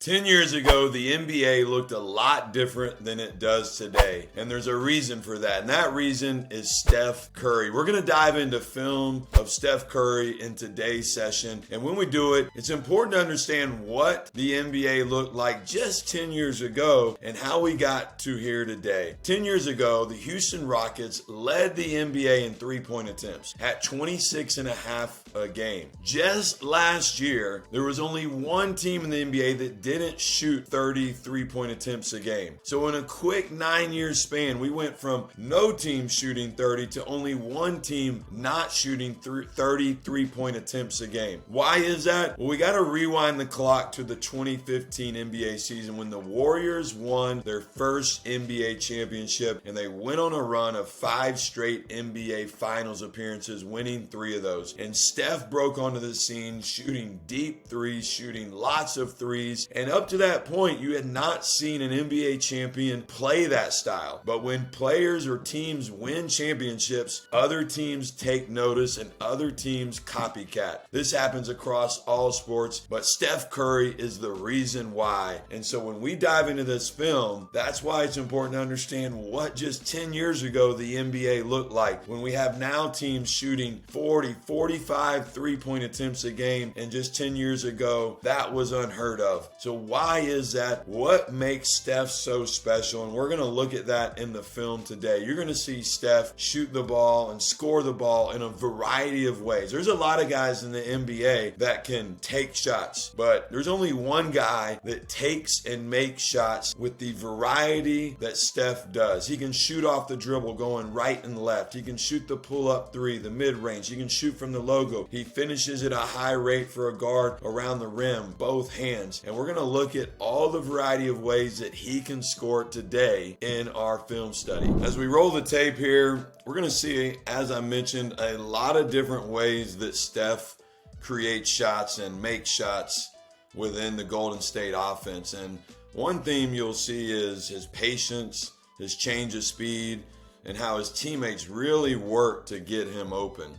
10 years ago, the NBA looked a lot different than it does today. And there's a reason for that. And that reason is Steph Curry. We're going to dive into film of Steph Curry in today's session. And when we do it, it's important to understand what the NBA looked like just 10 years ago and how we got to here today. 10 years ago, the Houston Rockets led the NBA in three-point attempts at 26.5 a game. Just last year, there was only one team in the NBA that didn't shoot 30 three-point attempts a game. So in a quick 9-year span, we went from no team shooting 30 to only one team not shooting 30 three-point attempts a game. Why is that? Well, we got to rewind the clock to the 2015 NBA season when the Warriors won their first NBA championship, and they went on a run of 5 straight NBA Finals appearances, winning 3 of those. And Steph broke onto the scene shooting deep threes, shooting lots of threes. And up to that point, you had not seen an NBA champion play that style. But when players or teams win championships, other teams take notice and other teams copycat. This happens across all sports, but Steph Curry is the reason why. And so when we dive into this film, that's why it's important to understand what just 10 years ago the NBA looked like. When we have now teams shooting 40, 45 three-point attempts a game, and just 10 years ago, that was unheard of. So why is that? What makes Steph so special? And we're going to look at that in the film today. You're going to see Steph shoot the ball and score the ball in a variety of ways. There's a lot of guys in the NBA that can take shots, but there's only one guy that takes and makes shots with the variety that Steph does. He can shoot off the dribble going right and left. He can shoot the pull-up three, the mid-range. He can shoot from the logo. He finishes at a high rate for a guard around the rim, both hands. And we're going to look at all the variety of ways that he can score today in our film study. As we roll the tape here, we're going to see, as I mentioned, a lot of different ways that Steph creates shots and makes shots within the Golden State offense. And one theme you'll see is his patience, his change of speed, and how his teammates really work to get him open.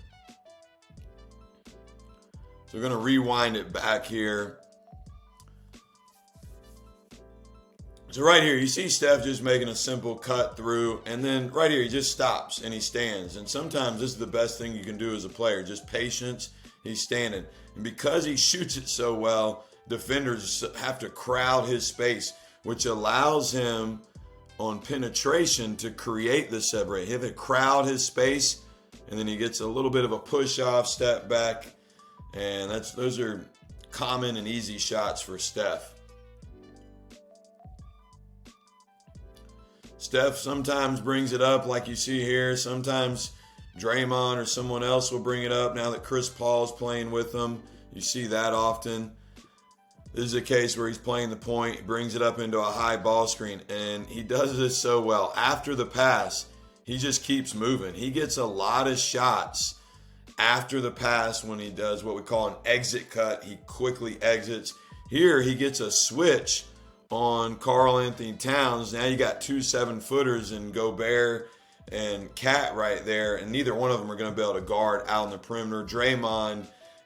So we're going to rewind it back here. So right here, you see Steph just making a simple cut through, and then right here, he just stops and he stands. And sometimes this is the best thing you can do as a player, just patience. He's standing. And because he shoots it so well, defenders have to crowd his space, which allows him on penetration to create the separate. He have to crowd his space, and then he gets a little bit of a push-off, step back, and those are common and easy shots for Steph. Steph sometimes brings it up like you see here. Sometimes Draymond or someone else will bring it up now that Chris Paul's playing with them. You see that often. This is a case where he's playing the point, he brings it up into a high ball screen, and he does this so well. After the pass, he just keeps moving. He gets a lot of shots after the pass when he does what we call an exit cut. He quickly exits. Here, he gets a switch on Karl Anthony Towns. Now you got 2 7-footers in Gobert and Cat right there, and neither one of them are going to be able to guard out on the perimeter. Draymond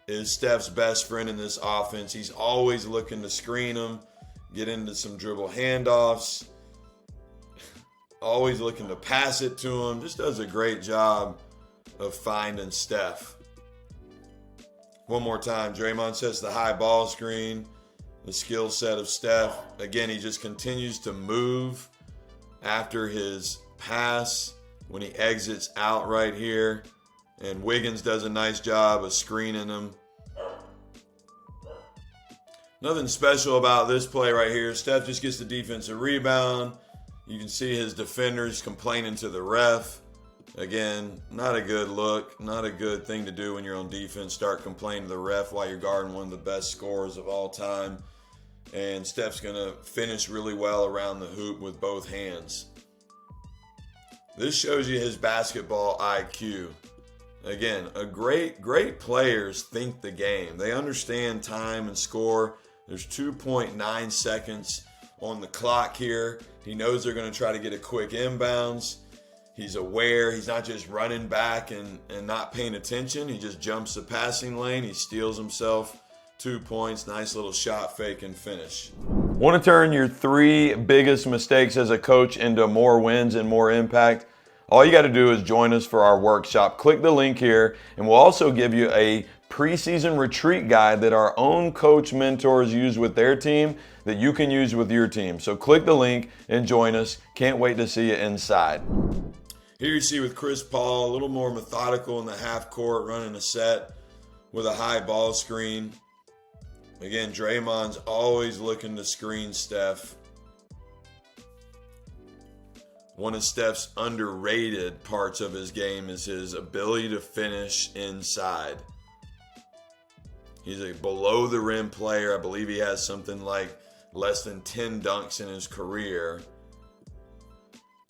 is Steph's best friend in this offense. He's always looking to screen him, get into some dribble handoffs, always looking to pass it to him. Just does a great job of finding Steph. One more time, Draymond sets the high ball screen. The skill set of Steph. Again, he just continues to move after his pass when he exits out right here. And Wiggins does a nice job of screening him. Nothing special about this play right here. Steph just gets the defensive rebound. You can see his defenders complaining to the ref. Again, not a good look, not a good thing to do when you're on defense. Start complaining to the ref while you're guarding one of the best scorers of all time. And Steph's going to finish really well around the hoop with both hands. This shows you his basketball IQ. Again, great players think the game. They understand time and score. There's 2.9 seconds on the clock here. He knows they're going to try to get a quick inbounds. He's aware. He's not just running back and not paying attention. He just jumps the passing lane. He steals himself 2 points. Nice little shot fake and finish. Want to turn your 3 biggest mistakes as a coach into more wins and more impact? All you got to do is join us for our workshop. Click the link here, and we'll also give you a preseason retreat guide that our own coach mentors use with their team that you can use with your team. So click the link and join us. Can't wait to see you inside. Here you see with Chris Paul, a little more methodical in the half court, running a set with a high ball screen. Again, Draymond's always looking to screen Steph. One of Steph's underrated parts of his game is his ability to finish inside. He's a below the rim player. I believe he has something like less than 10 dunks in his career.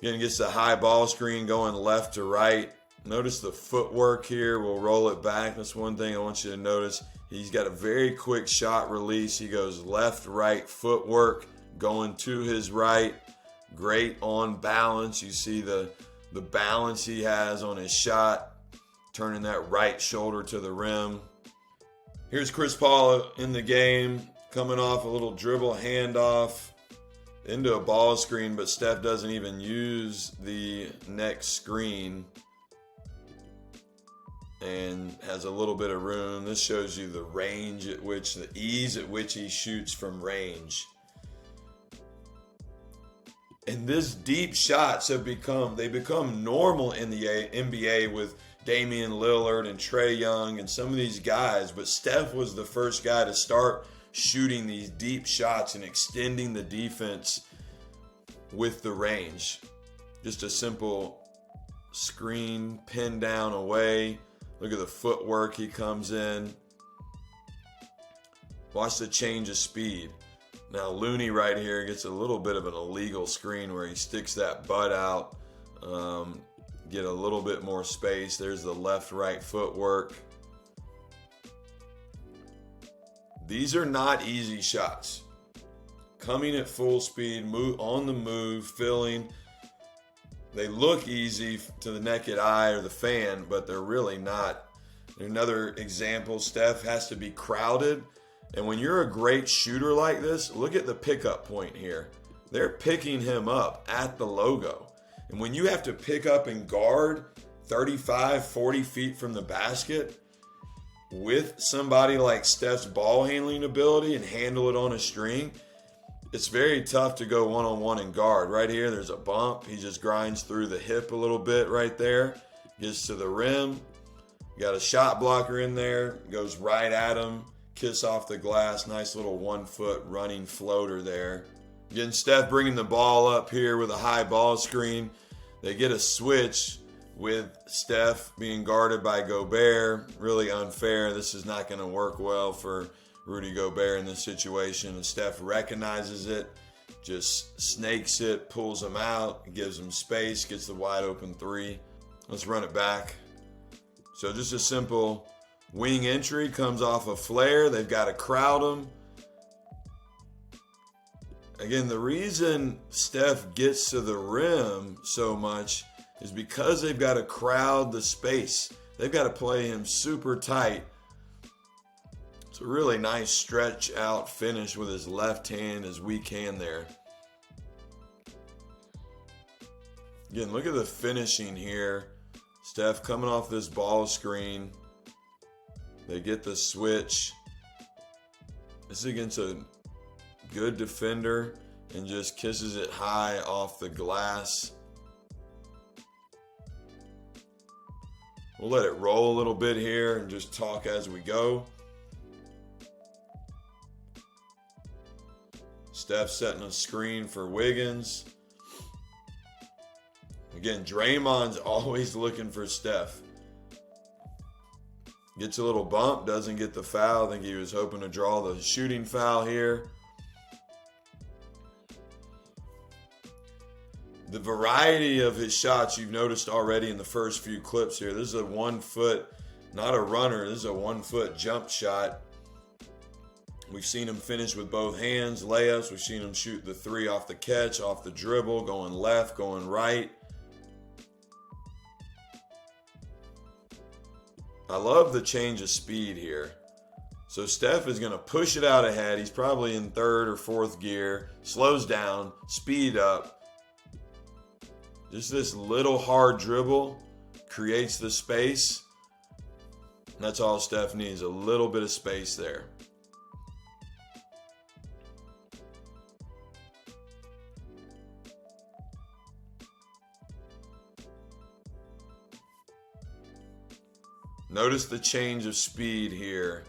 Again, gets the high ball screen going left to right. Notice the footwork here. We'll roll it back. That's one thing I want you to notice. He's got a very quick shot release. He goes left, right, footwork, going to his right. Great on balance. You see the balance he has on his shot, turning that right shoulder to the rim. Here's Chris Paul in the game, coming off a little dribble handoff into a ball screen, but Steph doesn't even use the next screen and has a little bit of room. This shows you the range at which, the ease at which he shoots from range. And this deep shots become normal in the NBA with Damian Lillard and Trae Young and some of these guys, but Steph was the first guy to start shooting these deep shots and extending the defense with the range. Just a simple screen, pin down away. Look at the footwork he comes in. Watch the change of speed. Now Looney right here gets a little bit of an illegal screen where he sticks that butt out. Get a little bit more space. There's the left-right footwork. These are not easy shots. Coming at full speed, on the move, filling. They look easy to the naked eye or the fan, but they're really not. Another example, Steph has to be crowded. And when you're a great shooter like this, look at the pickup point here. They're picking him up at the logo. And when you have to pick up and guard 35, 40 feet from the basket with somebody like Steph's ball handling ability and handle it on a string, it's very tough to go one-on-one and guard. Right here, there's a bump. He just grinds through the hip a little bit right there. Gets to the rim. Got a shot blocker in there. Goes right at him. Kiss off the glass. Nice little 1-foot running floater there. Again, Steph bringing the ball up here with a high ball screen. They get a switch with Steph being guarded by Gobert. Really unfair. This is not going to work well for Rudy Gobert in this situation. And Steph recognizes it, just snakes it, pulls him out, gives him space, gets the wide open 3. Let's run it back. So just a simple wing entry, comes off a flare. They've got to crowd him. Again, the reason Steph gets to the rim so much is because they've got to crowd the space. They've got to play him super tight. It's a really nice stretch out finish with his left hand, his weak hand there. Again, look at the finishing here. Steph coming off this ball screen. They get the switch. This is against a good defender and just kisses it high off the glass. We'll let it roll a little bit here and just talk as we go. Steph setting a screen for Wiggins. Again, Draymond's always looking for Steph. Gets a little bump, doesn't get the foul. I think he was hoping to draw the shooting foul here. The variety of his shots you've noticed already in the first few clips here. This is a 1-foot, not a runner. This is a 1-foot jump shot. We've seen him finish with both hands, layups. We've seen him shoot the 3 off the catch, off the dribble, going left, going right. I love the change of speed here. So Steph is going to push it out ahead. He's probably in third or fourth gear, slows down, speed up. Just this little hard dribble creates the space. And that's all Steph needs, a little bit of space there. Notice the change of speed here.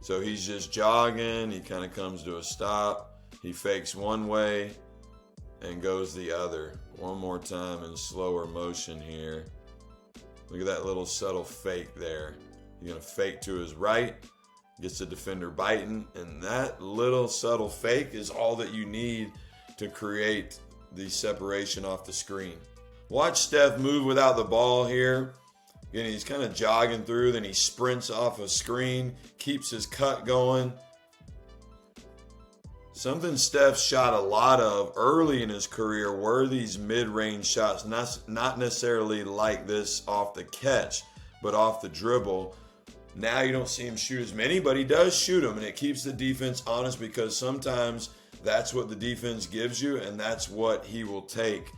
So he's just jogging. He kind of comes to a stop. He fakes one way and goes the other. One more time in slower motion here. Look at that little subtle fake there. He's going to fake to his right. Gets the defender biting. And that little subtle fake is all that you need to create the separation off the screen. Watch Steph move without the ball here. Again, he's kind of jogging through, then he sprints off a screen, keeps his cut going. Something Steph shot a lot of early in his career were these mid-range shots, not necessarily like this off the catch, but off the dribble. Now you don't see him shoot as many, but he does shoot them, and it keeps the defense honest because sometimes that's what the defense gives you, and that's what he will take.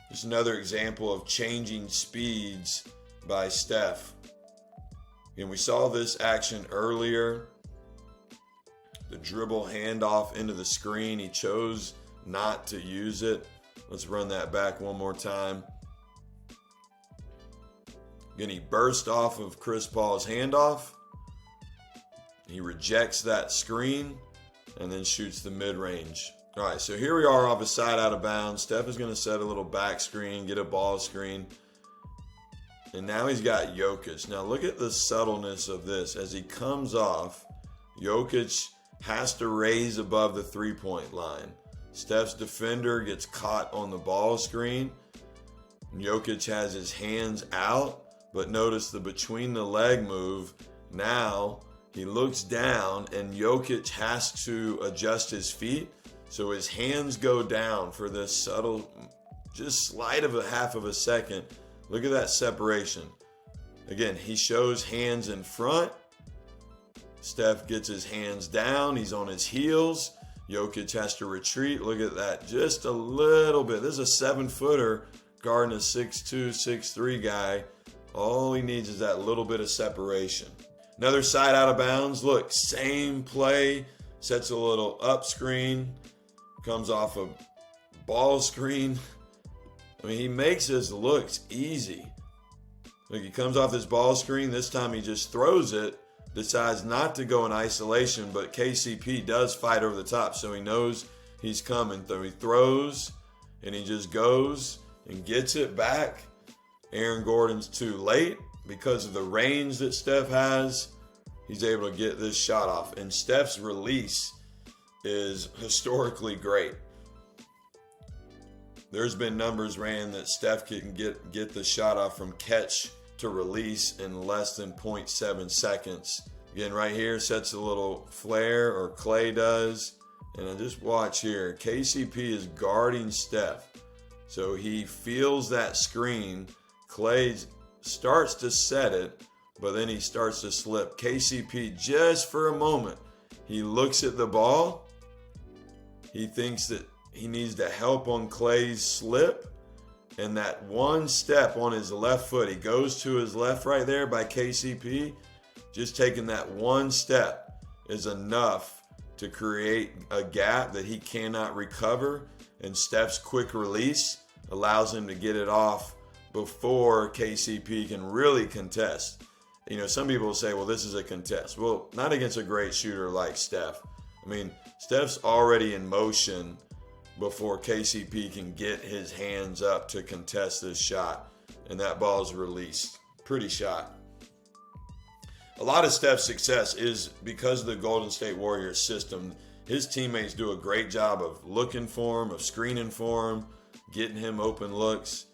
Just another example of changing speeds by Steph. And we saw this action earlier. The dribble handoff into the screen. He chose not to use it. Let's run that back one more time. Again, he burst off of Chris Paul's handoff. He rejects that screen and then shoots the mid-range. All right, so here we are off a side out of bounds. Steph is going to set a little back screen, get a ball screen. And now he's got Jokic. Now look at the subtleness of this. As he comes off, Jokic has to raise above the three-point line. Steph's defender gets caught on the ball screen. Jokic has his hands out, but notice the between the leg move. Now he looks down and Jokic has to adjust his feet. So his hands go down for this subtle, just slight of a half of a second. Look at that separation. Again, he shows hands in front. Steph gets his hands down. He's on his heels. Jokic has to retreat. Look at that. Just a little bit. This is a 7-footer guarding a 6'2", 6'3" guy. All he needs is that little bit of separation. Another side out of bounds. Look, same play. Sets a little up screen. Comes off a ball screen. I mean, he makes his looks easy. Look, he comes off this ball screen. This time he just throws it. Decides not to go in isolation, but KCP does fight over the top, so he knows he's coming. So he throws, and he just goes and gets it back. Aaron Gordon's too late because of the range that Steph has. He's able to get this shot off, and Steph's release is historically great. There's been numbers ran that Steph can get the shot off from catch to release in less than 0.7 seconds. Again, right here sets a little flare, or Clay does. And I just watch here. KCP is guarding Steph. So he feels that screen. Clay starts to set it, but then he starts to slip. KCP, just for a moment, he looks at the ball. He thinks that he needs to help on Clay's slip, and that one step on his left foot, he goes to his left right there by KCP. Just taking that one step is enough to create a gap that he cannot recover, and Steph's quick release allows him to get it off before KCP can really contest. You know, some people will say, well, this is a contest. Well, not against a great shooter like Steph. I mean, Steph's already in motion before KCP can get his hands up to contest this shot. And that ball is released. Pretty shot. A lot of Steph's success is because of the Golden State Warriors system. His teammates do a great job of looking for him, of screening for him, getting him open looks.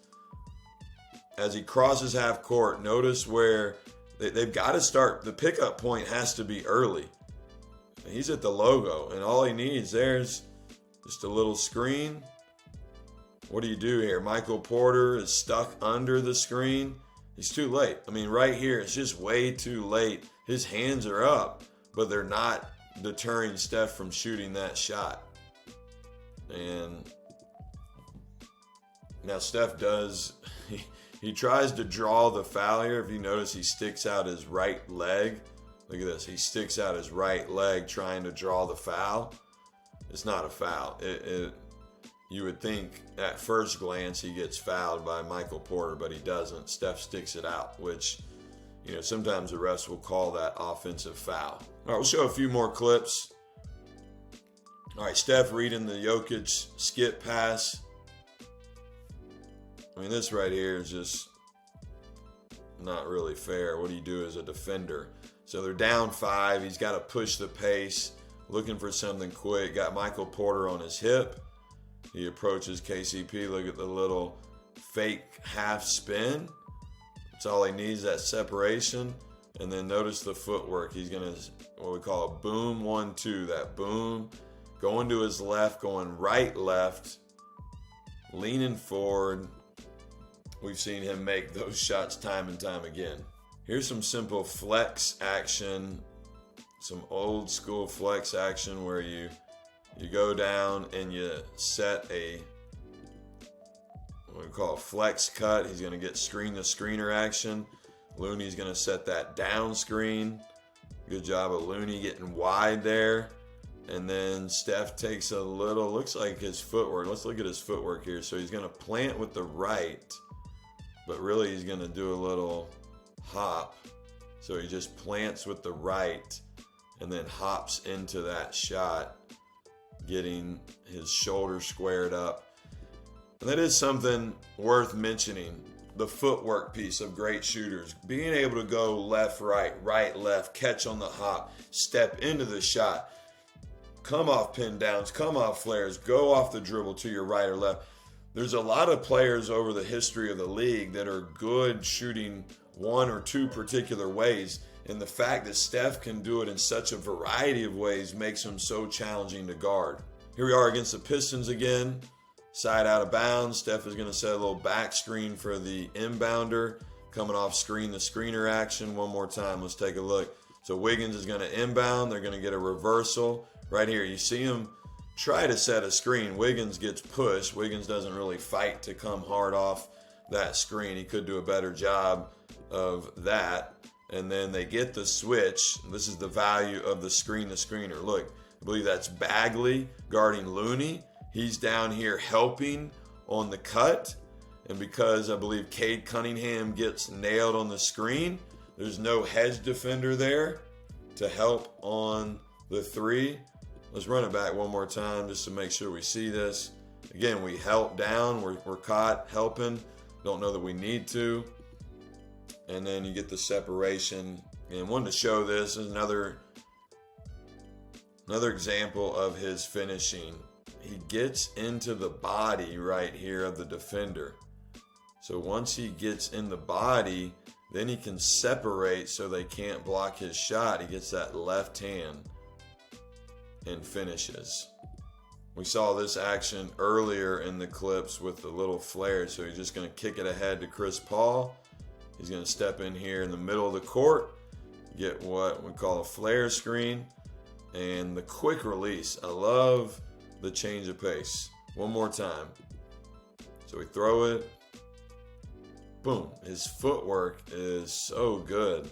As he crosses half court, notice where they've got to start. The pickup point has to be early. He's at the logo, and all he needs there's just a little screen. What do you do here? Michael Porter is stuck under the screen. He's too late. I mean, right here, it's just way too late. His hands are up, but they're not deterring Steph from shooting that shot. And now Steph does, he tries to draw the foul here. If you notice, he sticks out his right leg. Look at this. He sticks out his right leg trying to draw the foul. It's not a foul. You would think at first glance he gets fouled by Michael Porter, but he doesn't. Steph sticks it out, which, sometimes the refs will call that offensive foul. All right, we'll show a few more clips. All right, Steph reading the Jokic skip pass. I mean, this right here is just not really fair. What do you do as a defender? So they're down 5. He's got to push the pace, looking for something quick. Got Michael Porter on his hip. He approaches KCP. Look at the little fake half spin. That's all he needs, that separation. And then notice the footwork. He's going to, what we call a boom 1-2. That boom, going to his left, going right left, leaning forward. We've seen him make those shots time and time again. Here's some simple flex action, some old school flex action where you go down and you set a, what we call a flex cut. He's going to get screen-to-screener action. Looney's going to set that down screen. Good job of Looney getting wide there. And then Steph takes a little, looks like his footwork. Let's look at his footwork here. So he's going to plant with the right, but really he's going to do a little hop. So he just plants with the right and then hops into that shot, getting his shoulder squared up. And that is something worth mentioning, the footwork piece of great shooters. Being able to go left, right, left, catch on the hop, step into the shot, come off pin downs, come off flares, go off the dribble to your right or left. There's a lot of players over the history of the league that are good shooting one or two particular ways. And the fact that Steph can do it in such a variety of ways makes him so challenging to guard. Here we are against the Pistons again. Side out of bounds. Steph is going to set a little back screen for the inbounder. Coming off screen-to-screener action. One more time. Let's take a look. So Wiggins is going to inbound. They're going to get a reversal. Right here, you see him try to set a screen. Wiggins gets pushed. Wiggins doesn't really fight to come hard off that screen. He could do a better job of that. And then they get the switch. This is the value of the screen-to-screener. Look, I believe that's Bagley guarding Looney. He's down here helping on the cut. And because I believe Cade Cunningham gets nailed on the screen, there's no hedge defender there to help on the three. Let's run it back one more time just to make sure we see this. Again, we help down. We're caught helping. Don't know that we need to. And then you get the separation. And wanted to show this is another example of his finishing. He gets into the body right here of the defender. So once he gets in the body, then he can separate so they can't block his shot. He gets that left hand and finishes. We saw this action earlier in the clips with the little flare. So he's just going to kick it ahead to Chris Paul. He's going to step in here in the middle of the court, get what we call a flare screen, and the quick release. I love the change of pace. One more time. So we throw it. Boom. His footwork is so good.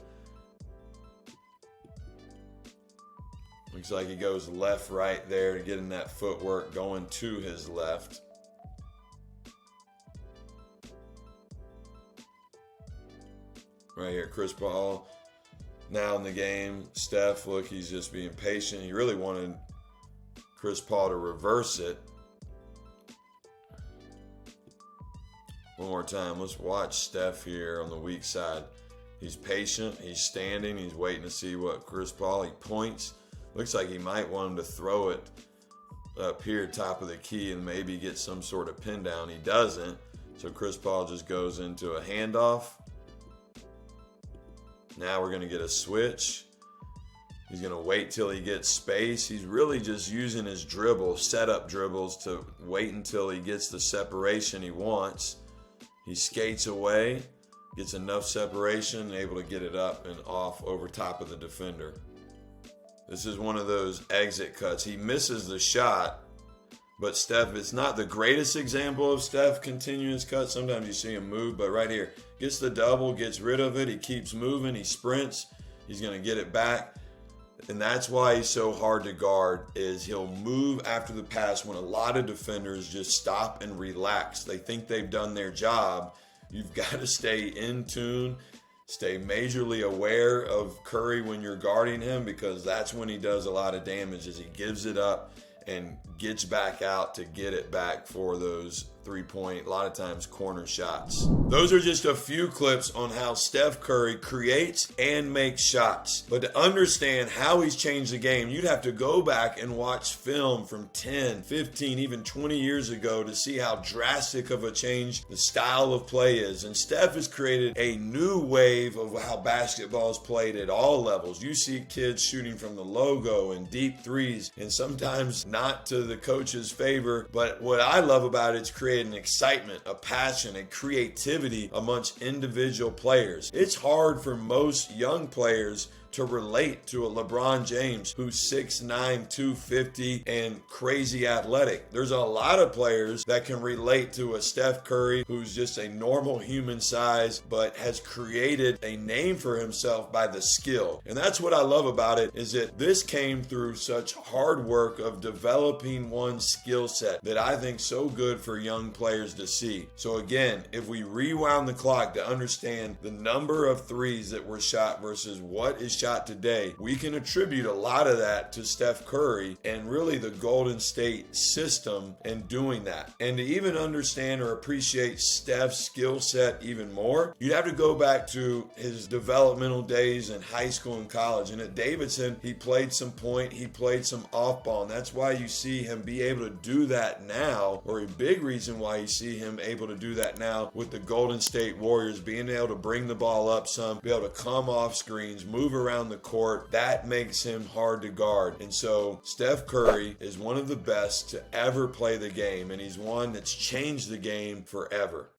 Looks like he goes left, right there to get in that footwork going to his left. Right here, Chris Paul now in the game. Steph, look, he's just being patient. He really wanted Chris Paul to reverse it. One more time. Let's watch Steph here on the weak side. He's patient. He's standing. He's waiting to see what Chris Paul, he points. Looks like he might want him to throw it up here, top of the key, and maybe get some sort of pin down. He doesn't. So Chris Paul just goes into a handoff. Now we're going to get a switch. He's going to wait till he gets space. He's really just using his dribbles, setup dribbles, to wait until he gets the separation he wants. He skates away, gets enough separation, able to get it up and off over top of the defender. This is one of those exit cuts. He misses the shot, but Steph, it's not the greatest example of Steph continuing his cut. Sometimes you see him move, but right here, gets the double, gets rid of it. He keeps moving, he sprints. He's going to get it back. And that's why he's so hard to guard, is he'll move after the pass when a lot of defenders just stop and relax. They think they've done their job. You've got to stay in tune, stay majorly aware of Curry when you're guarding him, because that's when he does a lot of damage, is he gives it up and gets back out to get it back for those three-point, a lot of times corner shots. Those are just a few clips on how Steph Curry creates and makes shots. But to understand how he's changed the game, you'd have to go back and watch film from 10, 15, even 20 years ago to see how drastic of a change the style of play is. And Steph has created a new wave of how basketball is played at all levels. You see kids shooting from the logo and deep threes, and sometimes not to the coach's favor. But what I love about it is creating an excitement, a passion, and creativity amongst individual players. It's hard for most young players to relate to a LeBron James who's 6'9", 250, and crazy athletic. There's a lot of players that can relate to a Steph Curry who's just a normal human size, but has created a name for himself by the skill. And that's what I love about it, is that this came through such hard work of developing one skill set that I think so good for young players to see. So again, if we rewound the clock to understand the number of threes that were shot versus what is shot today, we can attribute a lot of that to Steph Curry and really the Golden State system and doing that. And to even understand or appreciate Steph's skill set even more, you'd have to go back to his developmental days in high school and college. And at Davidson, he played some point, he played some off ball, and that's why you see him be able to do that now, or a big reason why you see him able to do that now with the Golden State Warriors, being able to bring the ball up some, be able to come off screens, move around the court. That makes him hard to guard. And so Steph Curry is one of the best to ever play the game, and he's one that's changed the game forever.